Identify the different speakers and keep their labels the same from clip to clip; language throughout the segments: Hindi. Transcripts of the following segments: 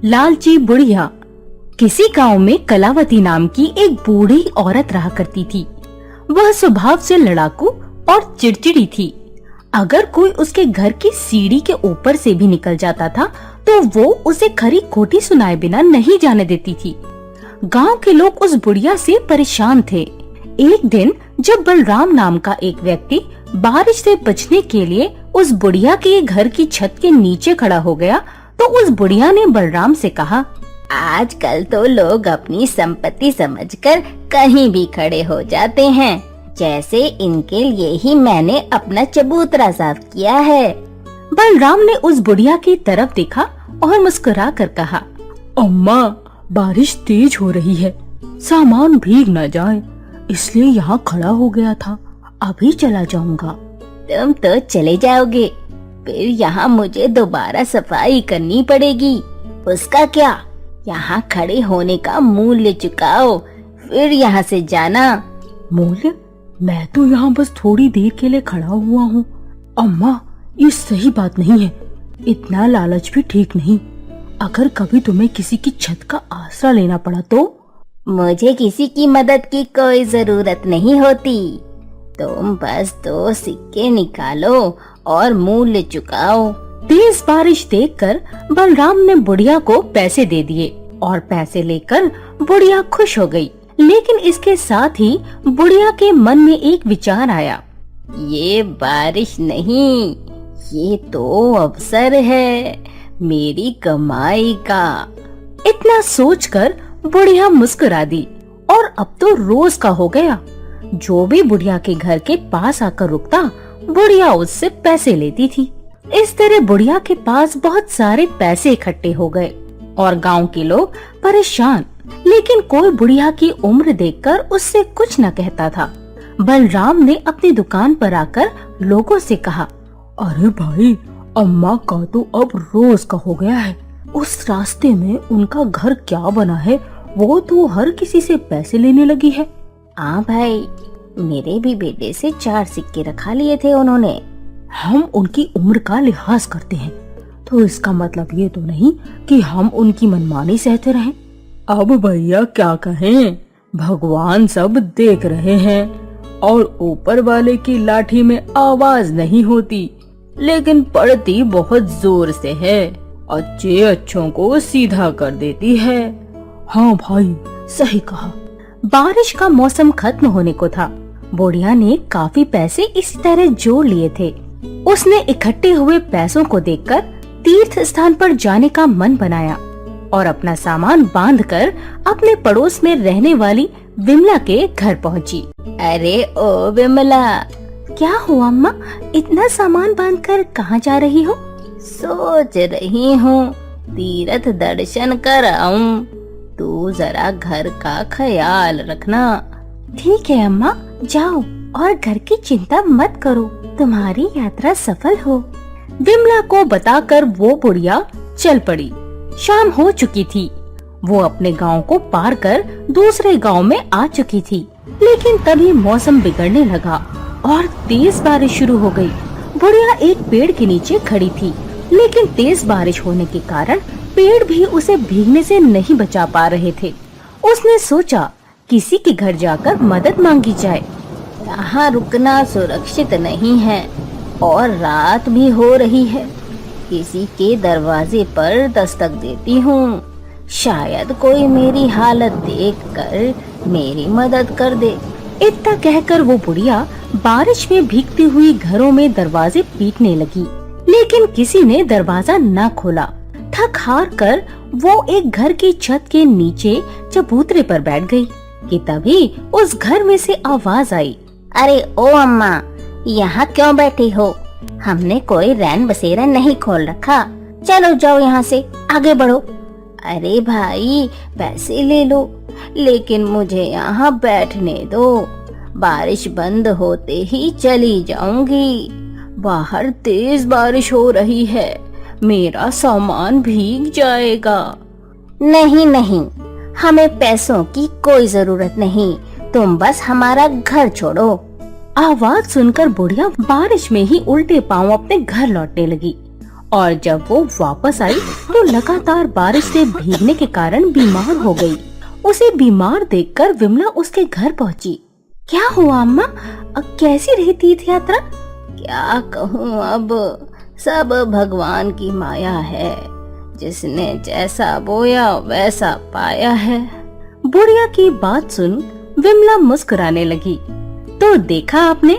Speaker 1: लालची बुढ़िया। किसी गांव में कलावती नाम की एक बूढ़ी औरत रहा करती थी। वह स्वभाव से लड़ाकू और चिड़चिड़ी थी। अगर कोई उसके घर की सीढ़ी के ऊपर से भी निकल जाता था तो वो उसे खरी खोटी सुनाए बिना नहीं जाने देती थी। गांव के लोग उस बुढ़िया से परेशान थे। एक दिन जब बलराम नाम का एक व्यक्ति बारिश से बचने के लिए उस बुढ़िया के घर की छत के नीचे खड़ा हो गया तो उस बुढ़िया ने बलराम से कहा,
Speaker 2: आजकल तो लोग अपनी संपत्ति समझकर कहीं भी खड़े हो जाते हैं, जैसे इनके लिए ही मैंने अपना चबूतरा साफ किया है।
Speaker 1: बलराम ने उस बुढ़िया की तरफ देखा और मुस्कुरा कर कहा, अम्मा, बारिश तेज हो रही है, सामान भीग न जाए, इसलिए यहाँ खड़ा हो गया था, अभी चला जाऊंगा।
Speaker 2: तुम तो चले जाओगे, फिर यहाँ मुझे दोबारा सफाई करनी पड़ेगी। उसका क्या, यहाँ खड़े होने का मूल्य चुकाओ, फिर यहाँ से जाना।
Speaker 1: मूल्य? मैं तो यहाँ बस थोड़ी देर के लिए खड़ा हुआ हूँ। अम्मा, ये सही बात नहीं है, इतना लालच भी ठीक नहीं। अगर कभी तुम्हें किसी की छत का आसरा लेना पड़ा तो?
Speaker 2: मुझे किसी की मदद की कोई जरूरत नहीं होती, तुम बस 2 सिक्के निकालो और मूल्य चुकाओ।
Speaker 1: तेज बारिश देखकर बलराम ने बुढ़िया को पैसे दे दिए और पैसे लेकर बुढ़िया खुश हो गई। लेकिन इसके साथ ही बुढ़िया के मन में एक विचार आया,
Speaker 2: ये बारिश नहीं, ये तो अवसर है मेरी कमाई का।
Speaker 1: इतना सोचकर बुढ़िया मुस्कुरा दी और अब तो रोज का हो गया। जो भी बुढ़िया के घर के पास आकर रुकता, बुढ़िया उससे पैसे लेती थी। इस तरह बुढ़िया के पास बहुत सारे पैसे इकट्ठे हो गए और गांव के लोग परेशान, लेकिन कोई बुढ़िया की उम्र देखकर उससे कुछ न कहता था। बलराम ने अपनी दुकान पर आकर लोगों से कहा, अरे भाई, अम्मा का तो अब रोज का हो गया है। उस रास्ते में उनका घर क्या बना है, वो तो हर किसी से पैसे लेने लगी है।
Speaker 2: हाँ भाई, मेरे भी बेटे से 4 सिक्के रखा लिए थे उन्होंने।
Speaker 1: हम उनकी उम्र का लिहाज करते हैं, तो इसका मतलब ये तो नहीं कि हम उनकी मनमानी सहते रहें। अब भैया क्या कहें, भगवान सब देख रहे हैं और ऊपर वाले की लाठी में आवाज नहीं होती, लेकिन पड़ती बहुत जोर से है। अच्छे अच्छों को सीधा कर देती है। हाँ भाई, सही कहा। बारिश का मौसम खत्म होने को था। बुढ़िया ने काफी पैसे इसी तरह जोड़ लिए थे। उसने इकट्ठे हुए पैसों को देखकर तीर्थ स्थान पर जाने का मन बनाया और अपना सामान बांधकर अपने पड़ोस में रहने वाली विमला के घर पहुंची।
Speaker 2: अरे ओ विमला,
Speaker 1: क्या हुआ अम्मा, इतना सामान बांधकर कहाँ जा रही हो?
Speaker 2: सोच रही हूँ तीर्थ दर्शन कर आऊं, तू जरा घर का ख्याल रखना।
Speaker 1: ठीक है अम्मा, जाओ और घर की चिंता मत करो, तुम्हारी यात्रा सफल हो। विमला को बताकर वो बुढ़िया चल पड़ी। शाम हो चुकी थी। वो अपने गांव को पार कर दूसरे गांव में आ चुकी थी, लेकिन तभी मौसम बिगड़ने लगा और तेज बारिश शुरू हो गई। बुढ़िया एक पेड़ के नीचे खड़ी थी, लेकिन तेज बारिश होने के कारण पेड़ भी उसे भीगने से नहीं बचा पा रहे थे। उसने सोचा किसी के घर जाकर मदद मांगी जाए।
Speaker 2: यहाँ रुकना सुरक्षित नहीं है और रात भी हो रही है। किसी के दरवाजे पर दस्तक देती हूँ, शायद कोई मेरी हालत देखकर मेरी मदद कर दे।
Speaker 1: इतना कहकर वो बुढ़िया बारिश में भीगती हुई घरों में दरवाजे पीटने लगी, लेकिन किसी ने दरवाजा न खोला। थक हार कर वो एक घर की छत के नीचे चबूतरे पर बैठ गई कि तभी उस घर में से आवाज आई,
Speaker 2: अरे ओ अम्मा, यहाँ क्यों बैठी हो? हमने कोई रैन बसेरा नहीं खोल रखा, चलो जाओ यहाँ से, आगे बढ़ो। अरे भाई, पैसे ले लो, लेकिन मुझे यहाँ बैठने दो, बारिश बंद होते ही चली जाऊंगी। बाहर तेज बारिश हो रही है, मेरा सामान भीग जाएगा। नहीं नहीं, हमें पैसों की कोई जरूरत नहीं, तुम बस हमारा घर छोड़ो।
Speaker 1: आवाज सुनकर बुढ़िया बारिश में ही उल्टे पांव अपने घर लौटने लगी और जब वो वापस आई तो लगातार बारिश से भीगने के कारण बीमार हो गई। उसे बीमार देखकर विमला उसके घर पहुंची। क्या हुआ अम्मा, कैसी रही तीर्थ यात्रा?
Speaker 2: क्या कहूँ अब, सब भगवान की माया है, जिसने जैसा बोया वैसा पाया है।
Speaker 1: बुढ़िया की बात सुन विमला मुस्कुराने लगी। तो देखा आपने,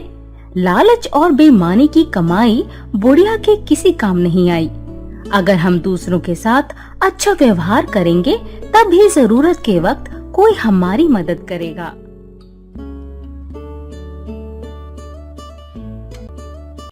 Speaker 1: लालच और बेईमानी की कमाई बुढ़िया के किसी काम नहीं आई। अगर हम दूसरों के साथ अच्छा व्यवहार करेंगे तभी जरूरत के वक्त कोई हमारी मदद करेगा।